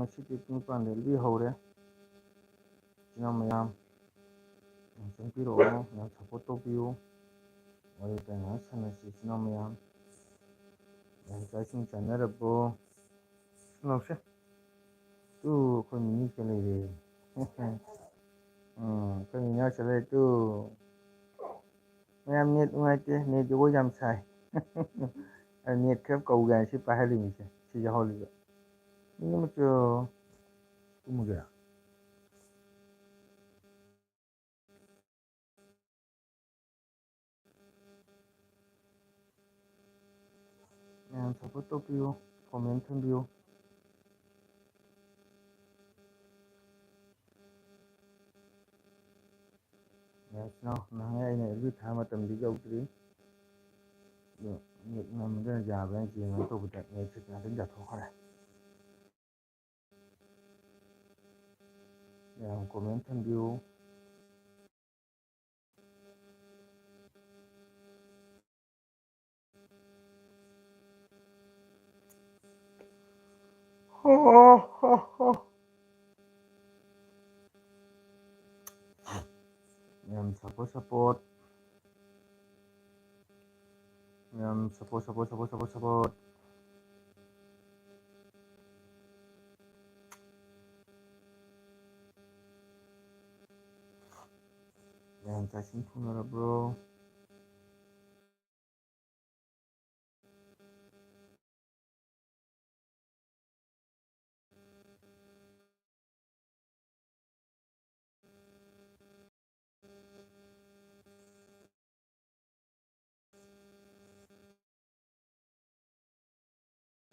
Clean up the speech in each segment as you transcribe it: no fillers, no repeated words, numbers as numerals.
ꯉꯁꯤꯗꯤ ꯄꯨꯡ 9 ꯍꯧꯔꯦ ꯏꯆꯤꯟ ꯏꯅꯥꯎ ꯃꯌꯥꯝ ꯆꯪꯕꯤꯔꯛꯑꯣ ꯌꯥꯝ ꯁꯞꯄꯣꯔꯠ ꯇꯧꯕꯤꯌꯨ ꯋꯥꯔꯤ ꯋꯥꯇꯥꯏ ꯉꯥꯏꯍꯥꯛ ꯁꯥꯟꯅꯁꯤ ꯏꯆꯤꯟ ꯏꯅꯥꯎ ꯃꯌꯥꯝ ꯆꯥꯛ ꯏꯁꯤꯡ ꯆꯥꯅꯔꯕꯣ ꯂꯥꯎꯁꯦ ꯇꯨ ꯑꯩꯈꯣꯏ ꯃꯤꯅꯤꯀ ꯂꯩꯔꯦ ꯑꯩꯈꯣꯏ ꯃꯤꯅꯥꯎ ꯆꯠꯂꯦ ꯇꯨ ꯃꯌꯥꯝ ꯅꯦꯠ ꯅꯨꯡꯉꯥꯏꯇꯦ ꯅꯦꯠ ꯖꯒꯣꯏ ꯌꯥꯝ ꯁꯥꯏ ꯅꯦꯠ ꯈꯔ ꯀꯧꯒꯥꯏ ꯁꯤ ꯄꯥꯏꯍꯜꯂꯤꯃꯤꯁꯦ ꯁꯤ ꯌꯥꯎꯍꯜꯂꯤꯕ ꯃꯤ ꯑꯃꯁꯨ ꯇꯨꯝꯃꯨꯒꯦꯔꯥ ꯃꯌꯥꯝ ꯁꯞꯄꯣꯔꯠ ꯇꯧꯕꯤꯌꯨ ꯀꯣꯃꯦꯟ ꯊꯝꯕꯤꯌꯨ ꯅꯍꯥꯟꯉꯩ ꯑꯩꯅ ꯑꯦꯜꯕꯤ ꯊꯥ ꯃꯇꯝꯗꯤ ꯌꯧꯗ꯭ꯔꯤ ꯑꯗꯣ ꯅꯦꯠ ꯉꯝꯗꯅ ꯌꯥꯕ꯭ꯔꯥꯅ ꯌꯦꯡꯉ ꯇꯧꯕꯗ ꯅꯦꯠꯁꯦ ꯉꯥꯛꯇꯪ ꯌꯥꯊꯣꯛꯈ꯭ꯔꯦ ꯃꯌꯥꯝ ꯀꯣꯃꯦꯟ ꯊꯝꯕꯤꯌꯨ ꯃꯌꯥꯝ ꯁꯞꯄꯣꯔꯠ ꯃꯌꯥꯝ ꯁꯞꯄꯣꯔꯠ ꯃꯌꯥꯝ ꯆꯥꯛ ꯏꯁꯤꯡ ꯊꯣꯡꯅꯔꯕ꯭ꯔꯣ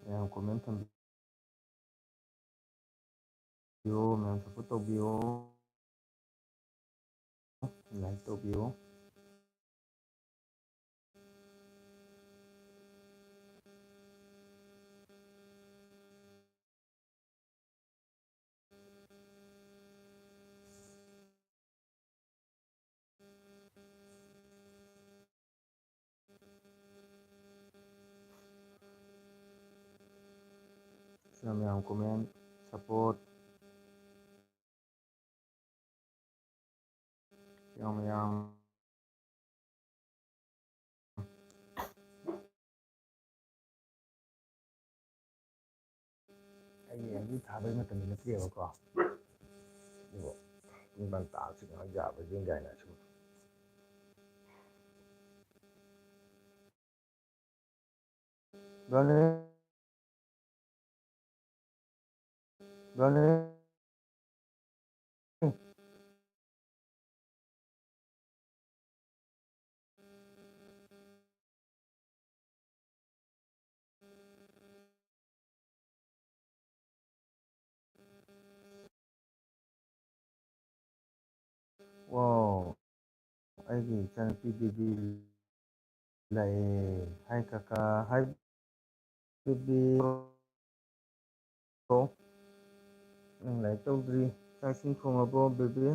ꯃꯌꯥꯝ ꯀꯣꯃꯦꯟ ꯊꯝꯕꯤꯌꯨ ꯃꯌꯥꯝ ꯁꯞꯄꯣꯔꯠ ꯇꯧꯕꯤꯌꯨ ꯂꯥꯏꯛ ꯇꯧꯕꯤꯌꯨ ꯃꯌꯥꯝ ꯀꯣꯃꯦꯟ ꯁꯞꯄꯣꯔꯠ ꯃꯌꯥꯝ ꯑꯩ ꯑꯦꯜꯕꯤ ꯊꯥꯕꯩ ꯃꯇꯝꯗꯤ ꯅꯠꯇꯦꯕꯀꯣ ꯑꯗꯨꯕꯨ ꯄꯨꯡ ꯇꯥꯕꯁꯤ ꯉꯥꯏꯍꯥꯛ ꯌꯥꯕ ꯌꯦꯡꯒꯥꯏꯅ ꯁꯨꯝ ꯋꯥꯎ ꯑꯩꯒꯤ ꯏꯆꯥꯅꯨꯄꯤ ꯕꯦꯕꯤ ꯂꯥꯛꯑꯦ ꯍꯥꯏ ꯀꯀꯥ ꯍꯥꯏ ꯕꯦꯕꯤ ꯅꯪ ꯂꯥꯏꯔꯤꯛ ꯇꯧꯗ꯭ꯔꯤ ꯆꯥꯛ ꯏꯁꯤꯡ ꯊꯣꯡꯉꯕꯣ ꯕꯦꯕꯤ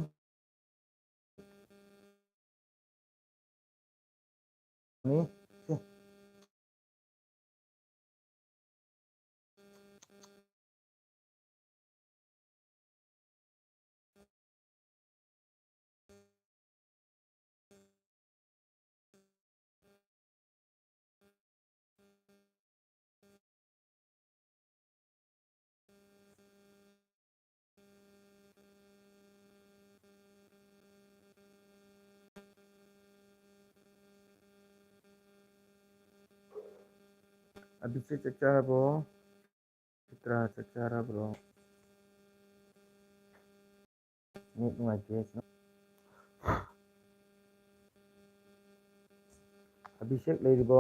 ꯑꯕꯤꯆꯦꯛ ꯆꯥꯛ ꯆꯥꯔꯕꯣ ꯆꯤꯇ꯭ꯔꯥ ꯆꯥꯛ ꯆꯥꯔꯕ꯭ꯔꯣ ꯅꯦꯠ ꯅꯨꯡꯉꯥꯏꯇꯦ ꯑꯕꯤꯁꯦꯛ ꯂꯩꯔꯤꯕꯣ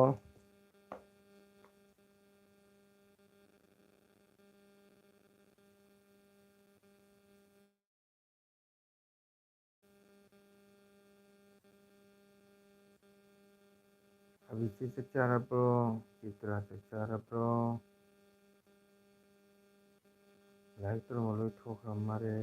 ꯑꯕꯤꯆꯦꯛ ꯆꯥꯛ ꯆꯥꯔꯕ꯭ꯔꯣ ꯆꯤꯇ꯭ꯔꯥ ꯆꯥꯛ ꯆꯥꯔꯕ꯭ꯔꯣ ꯂꯥꯏꯔꯤꯛ ꯇꯧꯔꯝꯕ ꯂꯣꯏ ꯊꯣꯛꯈ꯭ꯔ ꯃꯥꯜꯂꯦ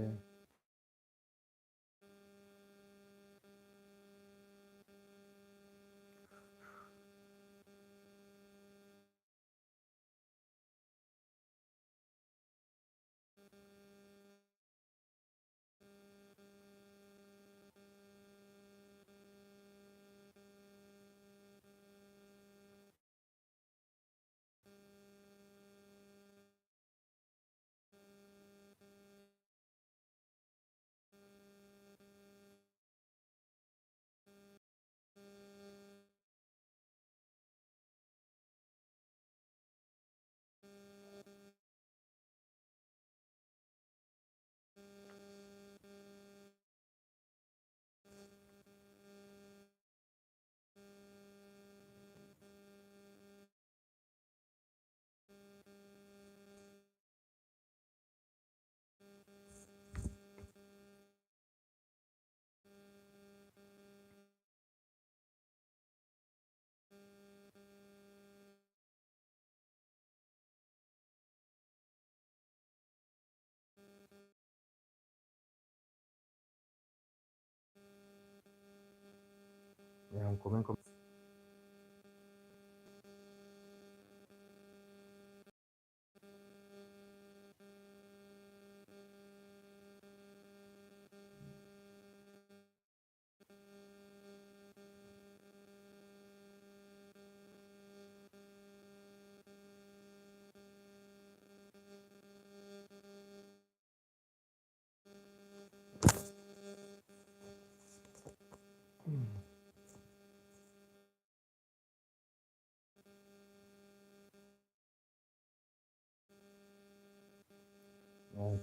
ꯀꯣꯃꯦꯟ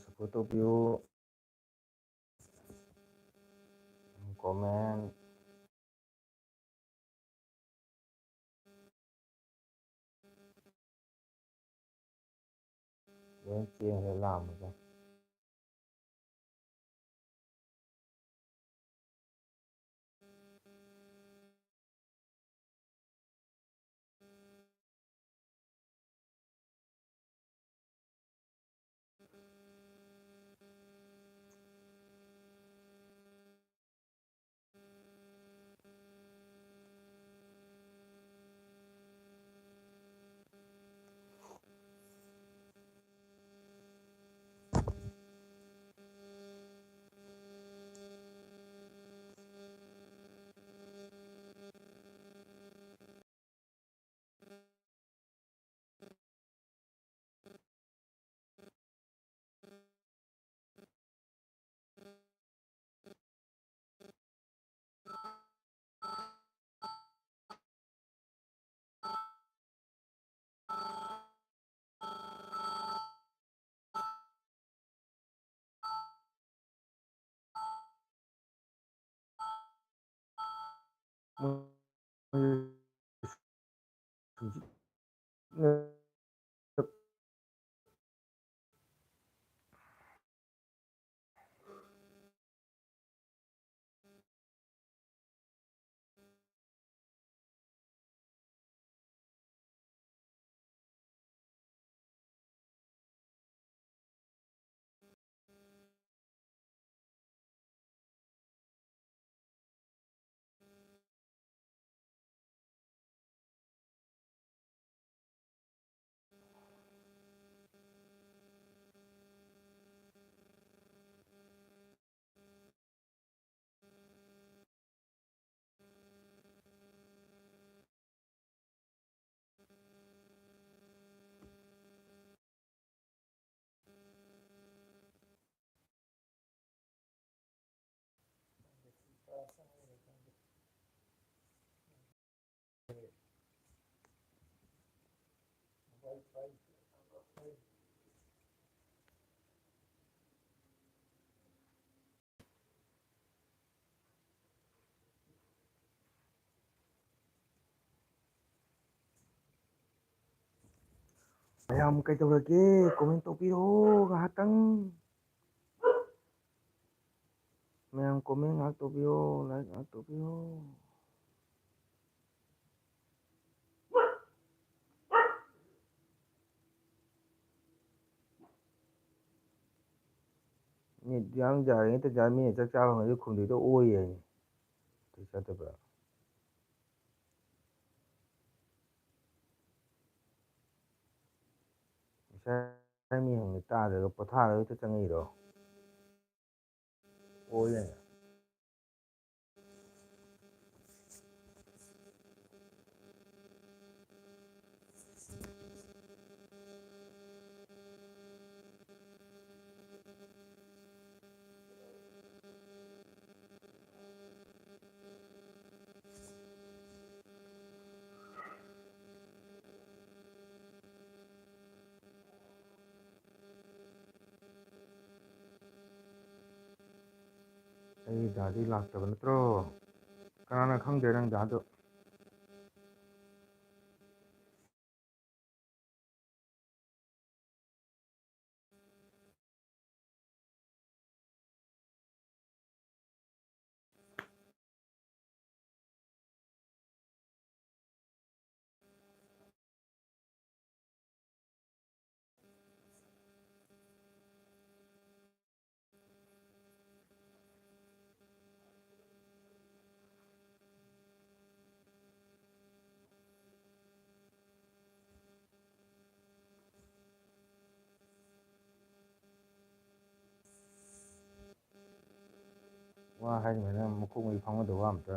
ꯁꯞꯄꯣꯔꯠ ꯇꯧꯕꯤꯌꯨ ꯀꯣꯃꯦꯟ ꯂꯣꯏ ꯆꯦꯟꯈ꯭ꯔꯦ ꯂꯥꯛꯑꯝꯃꯒ ꯃꯌꯥꯝ ꯀꯩꯗꯧꯔꯒꯦ ꯀꯣꯃꯦꯟ ꯇꯧꯕꯤꯔꯛꯑꯣ ꯉꯥꯏꯍꯥꯛꯇꯪ ꯃꯌꯥꯝ ꯀꯣꯃꯦꯟ ꯉꯥꯏꯍꯥꯛ ꯇꯧꯕꯤꯌꯣ ꯂꯥꯏꯛ ꯉꯥꯏꯍꯥꯛ ꯇꯧꯕꯤꯌꯣ ꯅꯦꯠ ꯌꯥꯝ ꯌꯥꯔꯦ ꯍꯦꯛꯇ ꯌꯥꯔꯦ ꯃꯤꯅ ꯆꯥꯛ ꯆꯥꯕ ꯍꯪꯉꯗꯤ ꯈꯨꯝꯗꯣꯏꯗꯣ ꯑꯣꯏꯌꯦ ꯍꯥꯏꯅꯤ ꯀꯩ ꯆꯥꯗꯕ꯭ꯔꯥ ꯉꯁꯥꯏ ꯃꯤ ꯍꯪꯉꯤ ꯇꯥꯗ꯭ꯔꯒ ꯄꯣꯊꯥꯔꯒ ꯍꯦꯛꯇ ꯆꯪꯉꯛꯏꯔꯣ ꯑꯣꯏꯌꯦ ꯑꯩ ꯗꯥꯗꯤ ꯂꯥꯛꯇꯕ ꯅꯠꯇ꯭ꯔꯣ ꯀꯅꯥꯅ ꯈꯪꯗꯦ ꯅꯪ ꯗꯥꯗꯣ ꯋꯥ ꯍꯥꯏꯔꯤꯉꯩꯗ ꯃꯈꯣꯡ ꯃꯔꯤ ꯐꯥꯎꯅꯗꯕ ꯋꯥ ꯑꯝꯇ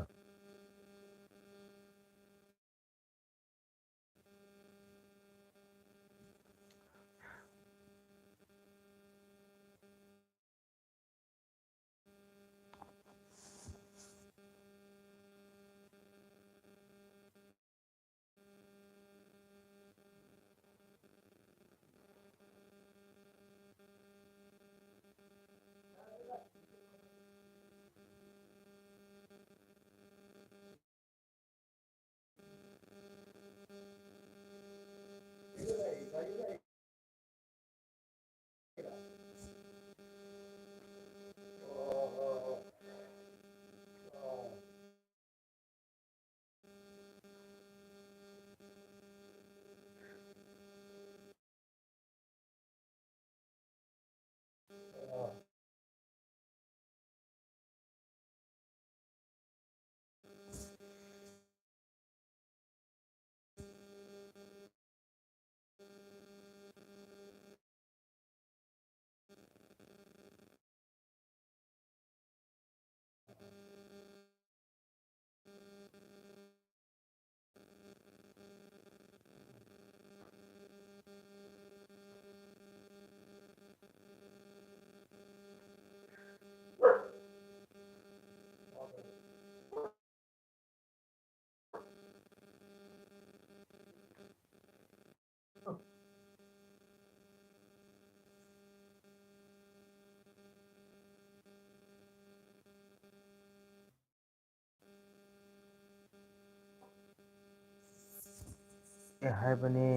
ꯍꯥꯏꯕꯅꯤ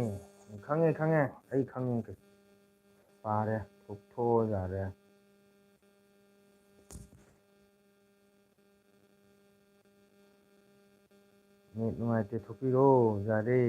ꯈꯪꯉꯦ ꯑꯩ ꯈꯪꯉꯦ ꯄꯥꯔꯦ ꯊꯣꯛꯊꯣꯛꯑꯣ ꯌꯥꯔꯦ ꯅꯦꯠ ꯅꯨꯡꯉꯥꯏꯇꯦ ꯊꯣꯛꯄꯤꯔꯣ ꯌꯥꯔꯦ